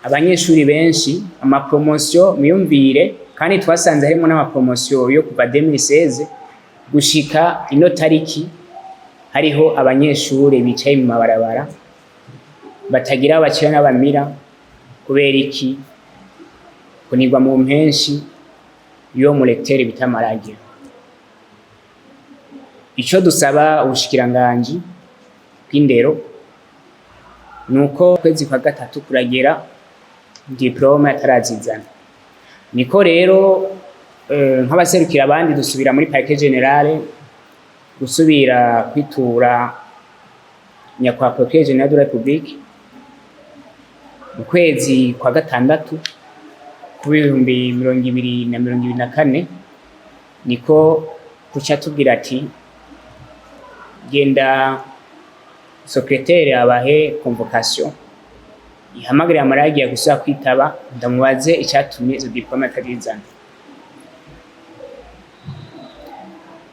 abanyeshuri benshi amapromotion miyumvire, kandi twasanze harimo n'amapromotion yo kuva 2016 gushika ino tariki hariho abanyeshuri bicaye mu mabarabara batagira abakira n'abamira kubera iki kunigwa mu mpenshi yo mu lecteur bitamaragira. Ico dusaba ubushikiranganji bw'indero nuko kwezi kwa gatatu kuragera diplome atarazizana. Niko rero nk'abaserukira abandi dusubira muri parquet generale gusubira kwitura nyakwa procureur general de la République mu kwezi kwa gatandatu ku 2024 niko kuca tubwira ati genda secrétaire abahe convocation ihamagara amaragiye gusaba kwitaba ndamubaze icyatumye izo diplome atazizana.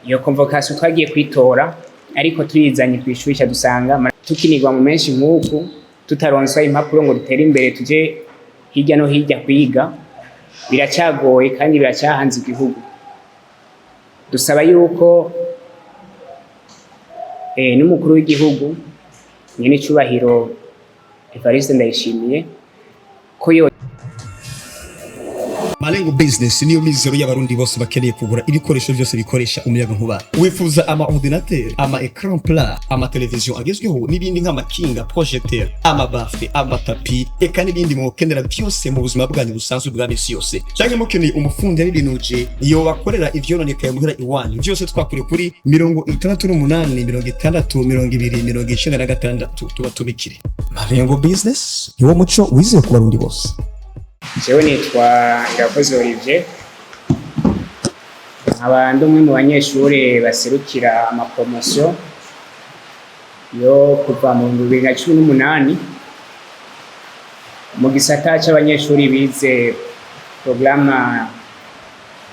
Iyo convocation twagiye kwitora ariko tuyizanye kwishuri cya dusanga tukinigwa mu menshi nk'uku tutaronswa impapuro ngo dutere imbere tuje hirya no hirya kwiga biracyagoye kandi biracyahanze igihugu. Dusaba yuko n'umukuru w'igihugu nyine cyubahiro Evariste Ndayishimiye ko yo Malengo Business niyo mizero y'abarundi bose bakeneye kugura ibikoresho byose bikoresha umuyaga nkuba. Wifuza ama ordinateur, ama écran plat, ama television agezweho n'ibindi nk'amakinga, projecteur, ama bafle, ama tapi, eka n'ibindi mukenera byose mu buzima bwanyu busanzwe bwa misi yose. Cyangwa mukeneye umufundi y'ibinuje iyo bakorera ivyononekaye muhira iwanyu. Byose twakure kuri 68 tubatumikire. Malengo Business niwo muco wize ku barundi bose. Jewe nitwa Irakoze Olivier, nkaba umwe mu banyeshuri baserukira amapromotion yo kuva mu 2018 mu gisata cy'abanyeshuri bize programa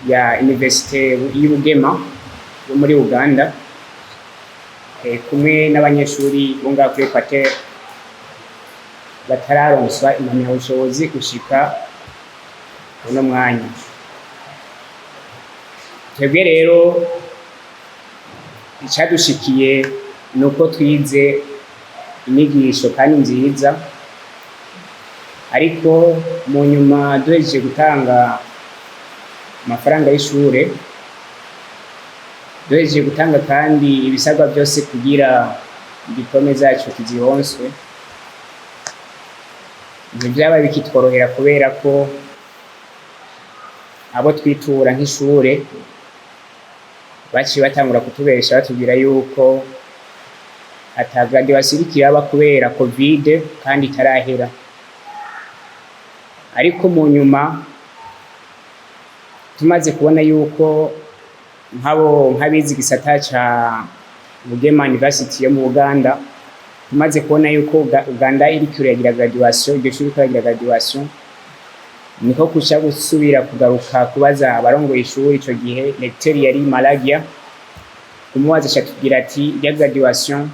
ya Université y'Ubugema yo muri Uganda, kumwe n'abanyeshuri bunga kuri Equateur batararonswa impamyabushobozi gushika uno mwanya. Twebwe rero icadushikiye nuko twize inyigisho kandi nziza, ariko mu nyuma duhejeje gutanga amafaranga y'ishure, duhejeje gutanga kandi ibisabwa byose kugira diplome zacu tuzironswe, ibyo byaba bikitworohera kubera ko abo twitura nk'ishure baciye batangura kutubesha batubwira yuko atagraduation iraba kubera covid kandi itarahera. Ariko mu nyuma tumaze kubona yuko nk'abizi gisata ca Bugema University yo mu Uganda, tumaze kubona yuko Uganda iri kuragira graduation, iryo shuri kuragira graduation, niko kusha gusubira kugaruka kubaza abarongoye ishuri ico gihe lecteur yari Malagia, kumubaza cyatubwira ati ya graduation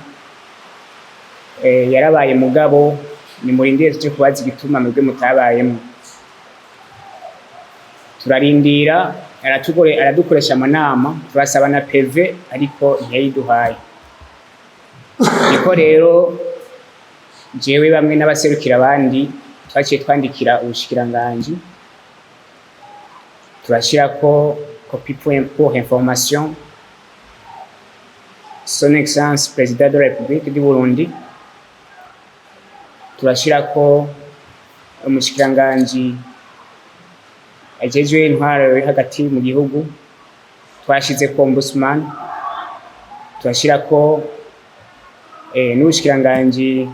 yarabaye mugabo ni murindire cyo kubaza igituma mwebwe mutabayemo. Turarindira aradukoresha amanama turasaba na PV ariko ntiyayiduhaye. Niko rero jewe bamwe n'abaserukira abandi twaciye twandikira ubushikiranganji turashira ko copie pour information son excellence président de la République du Burundi, turashira ko umushikiranganji ajejwe intwaro hagati mu gihugu, twashize ko ombudsman, turashira ko n'ubushikiranganji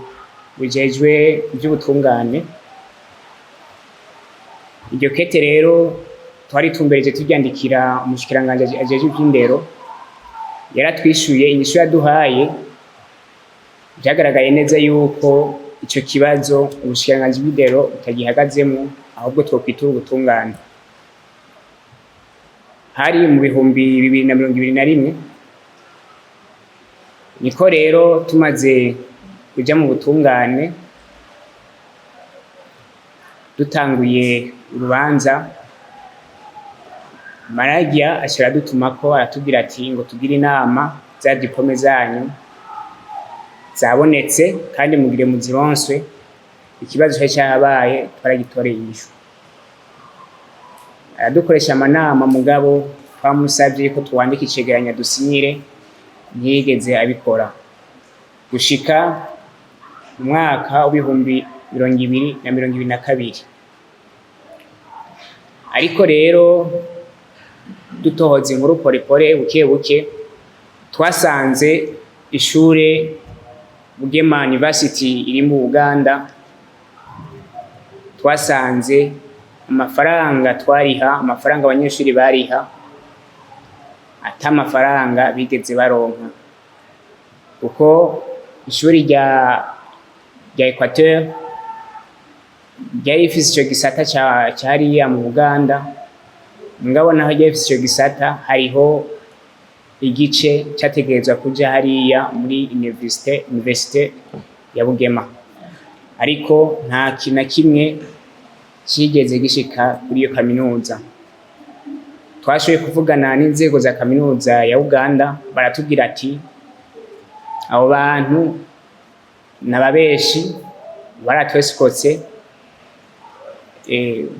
bujejwe iby'ubutungane. Iryo kete rero twari tumbereje turyandikira umushikiranganji ajejwe iby'indero, yaratwishuye inyishu yaduhaye, byagaragaye neza yuko ico kibazo ubushikiranganji bw'indero utagihagazemo ahubwo twokwitura ubutungane. Hari mu bihumbi 2021 niko rero tumaze kuja mu butungane dutanguye urubanza Maragia ashira dutumako aratubwira ati ngo tugire inama za diplome zanyu zabonetse kandi mugire muzironswe, ikibazo cyo cyabaye twaragitoreye inyishu. Aradukoresha amanama mugabo twamusabye ko tuwandika icegeranya dusinyire, ntiyigeze abikora gushika mu mwaka w'ibihumbi 2022. Ariko rero dutohoza inkuru porepore buke buke twasanze ishure Bugema University iri mu Uganda, twasanze amafaranga twariha, amafaranga abanyeshuri bariha ata amafaranga bigeze baronka, kuko ishuri rya Equateur ryari rifise ico gisata cyariya mu Uganda, mugabo naho ryari rifise ico gisata hariho igice cyategerezwa kuja hariya muri universite ya Bugema, ariko nta kintu na kimwe kigeze gishika kuri iyo kaminuza. Twashoboye kuvugana n'inzego za kaminuza ya Uganda, baratubwira ati abo bantu n'ababeshi baratwesikotse,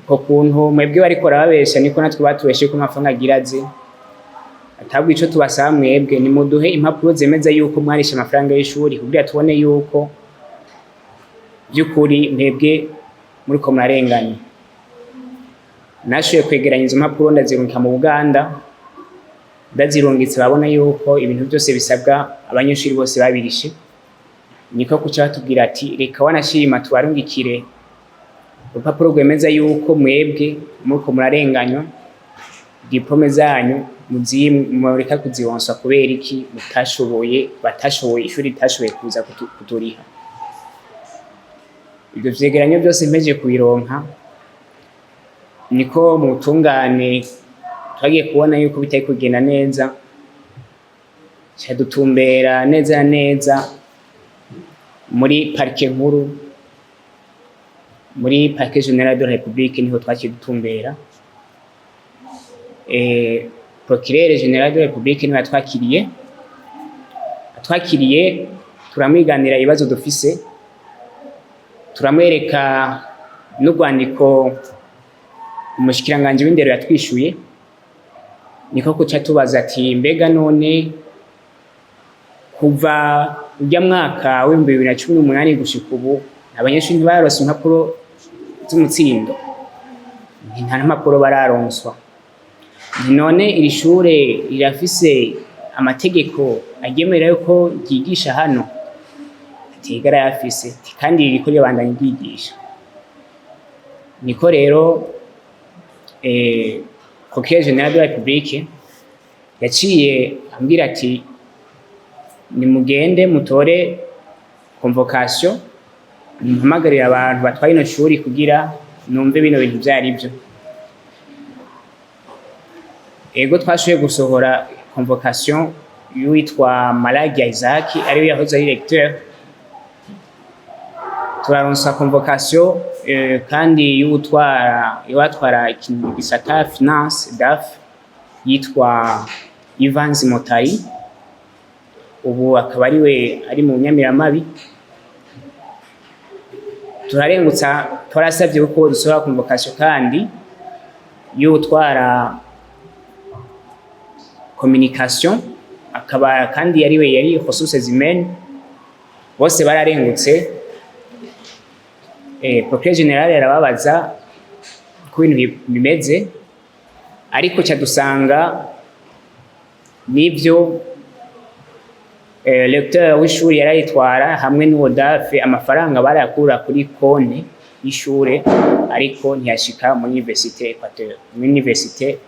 ko kuntu mwebwe bariko barabesha niko natwe batubeshe ko amafaranga agiraze, atabwo ico tubasaba mwebwe ni muduhe impapuro zemeza yuko mwarisha amafaranga y'ishuri kugira tubone yuko by'ukuri mwebwe muriko murarenganya. Nashoboye kwegeranya izo mpapuro ndazirungika mu Uganda, ndazirungitse babona yuko ibintu byose bisabwa abanyeshuri bose babirishe, niko kuca batubwira ati reka wanashima tubarungikire urupapuro rwemeza yuko mwebwe muriko murarenganywa, diplome zanyu mureka kuzironswa kubera iki batashoboye ishuri ritashoboye kuza kuturiha. Ibyo vyegeranyo byose mpeje kubironka, niko mu butungane twagiye kubona yuko bitari kugenda neza, cyadutumbera neza neza muri parike nkuru, muri Parquet General de la République niho twakidutumbera. Procureur General de la République niwe twakiriye turamwiganira ibibazo dufise, turamwereka n'urwandiko umushikiranganje w'indero yatwishuye, niko kuca tubaza ati mbega none kuva ujya mwaka wa 2018 gushika ubu abanyeshuri ntibarose impapuro z'umutsindo, nta mpapuro bararonswa, none iri shure rirafise amategeko agemera yuko ryigisha hano? Atigara yafise, kandi ririko ribandanya ryigisha. Niko rero Procureur General de la République yaciye ambwira ati nimugende mutore convocation, muhamagarira abantu batwaye ino shuri kugira numve bino bintu byari byo. Ego twashoboye gusohora convocation y'uwitwa Maragia Isaac ariwe yahoze ari recteur, turaronsa convocation kandi y'uwatwara gisata finance DAF yitwa Evans Motayi, ubu akaba ari mu Nyamiramabi. Turarengutsa twarasabye ko dusohora convocation kandi y'utwara communication, akaba kandi yari ressources humaines, bose bararengutse. Procureur General yarababaza ko ibintu bimeze, ariko cyadusanga nivyo lecteur w'ishuri yarayitwara hamwe n'uwodafe amafaranga barayakura kuri konti y'ishure, ariko ntiyashika muri Université Equateur, muri Université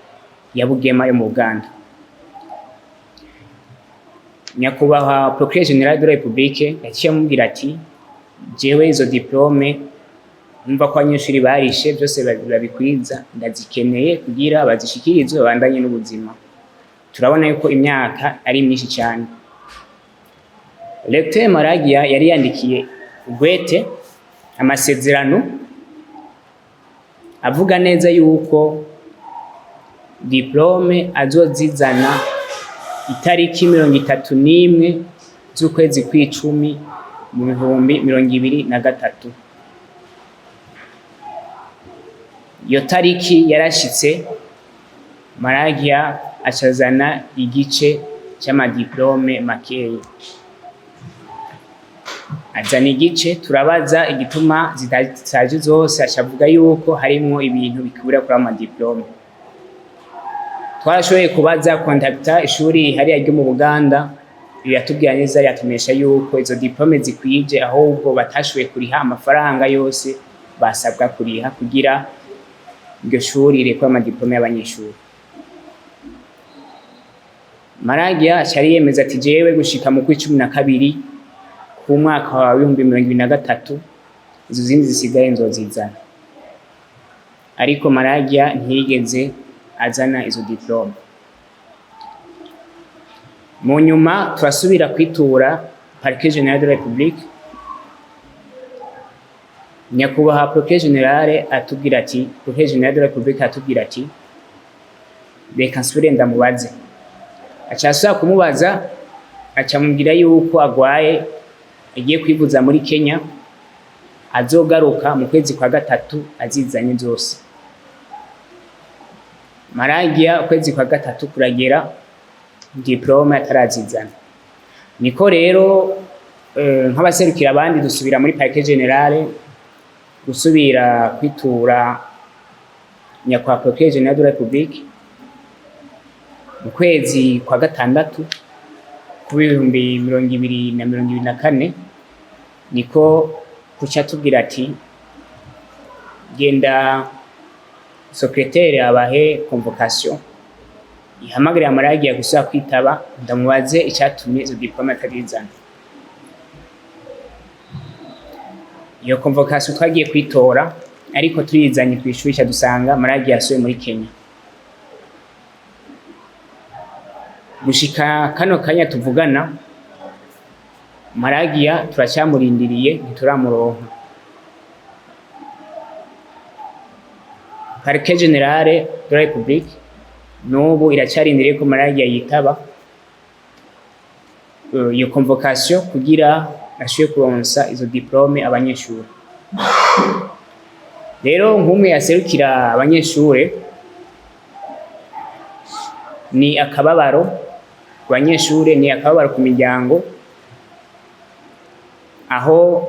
ya Bugema yo mu Uganda. Nyakubahwa Procureur General de la République yaciye amubwira ati jewe izo diplome numva ko abanyeshuri barishe byose babikwiza, ndazikeneye kugira bazishikirizwe babandanye n'ubuzima. Turabona yuko imyaka ari myinshi cyane. Lecteur Maragia yari yandikiye Gwete amasezerano avuga neza yuko diplome azozizana itariki 31 z'ukwezi kw'icumi mu 2023. Iyo tariki yarashitse, Maragia acazana igice c'amadiplome makeyi. Azana igice, turabaza igituma zitaje zose, acavuga yuko harimwo ibintu bikubura kuri amadiplome. Twarashoboye kubaza kontakta ishuri hariya ryo mu Buganda, riratubwira neza, riatumenyesha yuko izo diplome zikwije, ahubwo batashoboye kuriha amafaranga yose basabwa kuriha kugira iryo shuri rirekure amadiplome y'abanyeshuri. Maragia acari yemeza ati jewe gushika mu kw'icumi na kabiri ku mwaka wa 2023 izo zindi zisigaye nzozizana. Ariko Maragia ntiyigeze azana izo diplome. Mu nyuma turasubira kwitura Parquet General de la République, nyakubahwa Parquet General atubwira ati, Parquet General de la République atubwira ati reka nsubire ndamubaze. Acasubira kumubaza, acamubwira yuko agwaye, agiye kwivuza muri Kenya, azogaruka mu kwezi kwa gatatu azizanye zose. Maragia ukwezi kwa gatatu kuragera, diplome atarazizana. Niko rero nk'abaserukira abandi dusubira muri Parquet General, gusubira kwitura nyakubahwa Parquet General de la République mu kwezi kwa gatandatu ku 2024, niko kuca tubwira ati genda secrétaire abahe convocation, ihamagarira Maragia gusubira kwitaba, ndamubaze icyatumye izo diplome atarizana. Iyo convocation twagiye kwitora, ariko tuyizanye kw'ishuri dusanga Maragia yasubiye muri Kenya. Gushika kano kanya tuvugana, Maragia turacyamurindiriye, ntituramuronka. Parquet General de la République n'ubu iracyarindiriye ko Maragia yitaba iyo convocation kugira ashobore kuronsa izo diplome abanyeshuri. Rero nk'umwe yaserukira abanyeshuri, ni akababaro ku banyeshuri, ni akababaro ku miryango, aho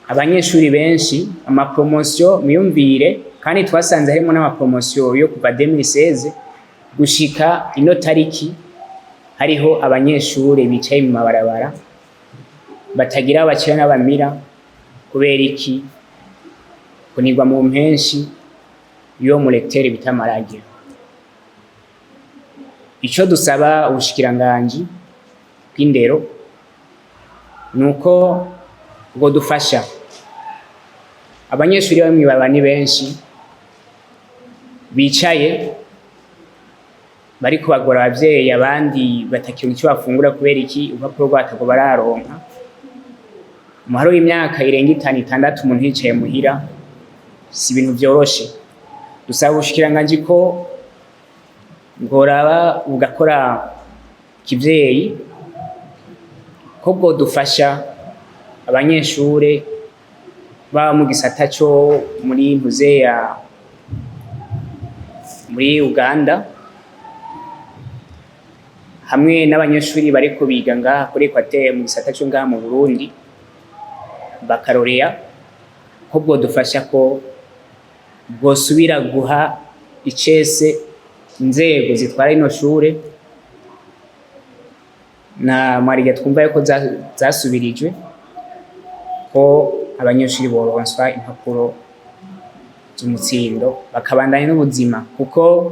abanyeshuri benshi amapromotion miyumvire, kandi twasanze harimo n'amapromotion yo kuva 2016 gushika ino tariki, hariho abanyeshuri bicaye mu mabarabara batagira abakira n'abamira. Kubera iki? Kunigwa mu mpenshi yo mu lecteur bita Maragia. Ico dusaba ubushikiranganji bw'indero nuko ngo dufasha abanyeshuri bamwe babani benshi bicaye bari kubagora abavyeyi, abandi batakironka icyo bafungura. Kubera iki? Urupapuro rwatago bararonka. Umuharo w'imyaka irenga 5-6 umuntu yicaye muhira, si ibintu vyoroshe. Dusaba ubushikiranganji ko ngoraba ugakora kivyeyi, ko bwo dufasha abanyeshure ba mu gisata cyo muri Muzeya muri Uganda, hamwe n'abanyeshuri bariko biga ngaha kuri Equateur mu gisata cyo ngaha mu Burundi bakarorea, ko bwo dufasha ko bwosubira guha icese inzego zitwara ino shure, na Maragia twumva yuko zasubirijwe, ko abanyeshuri boronswa impapuro z'umutsindo bakabandanya n'ubuzima. Kuko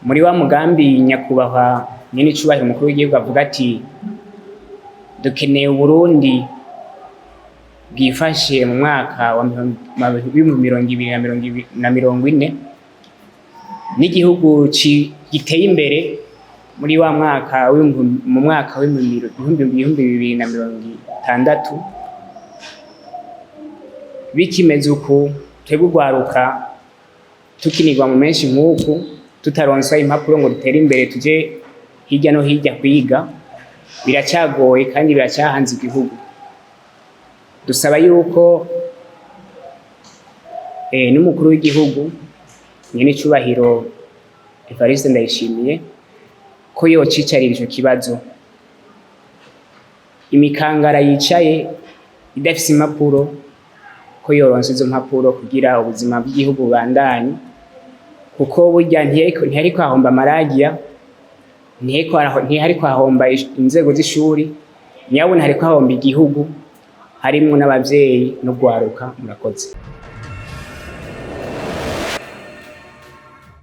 muri wa mugambi nyakubahwa nyene icubahiro umukuru w'igihugu avuga ati dukeneye Burundi bwifashe mu mwaka wa 2040 n'igihugu giteye imbere muri wa mwaka mu mwaka wa 2060. Bikimeze uku twebwe ugwaruka tukinirwa mu menshi nk'uku tutaronswa impapuro ngo dutere imbere tuje hirya no hirya kwiga biracyagoye kandi biracyahanze igihugu. Dusaba yuko n'umukuru w'igihugu nyene icubahiro Evariste Ndayishimiye ko yocicarira ico kibazo. Imikangara yicaye idafise impapuro ko yoronsa izo mpapuro kugira ubuzima bw'igihugu bandanye, kuko burya ntiyari kwahomba amaragiya, ntihari kwahomba inzego z'ishuri, nyabuna hari kwahomba igihugu harimwo n'abavyeyi no gwaruka. Murakoze.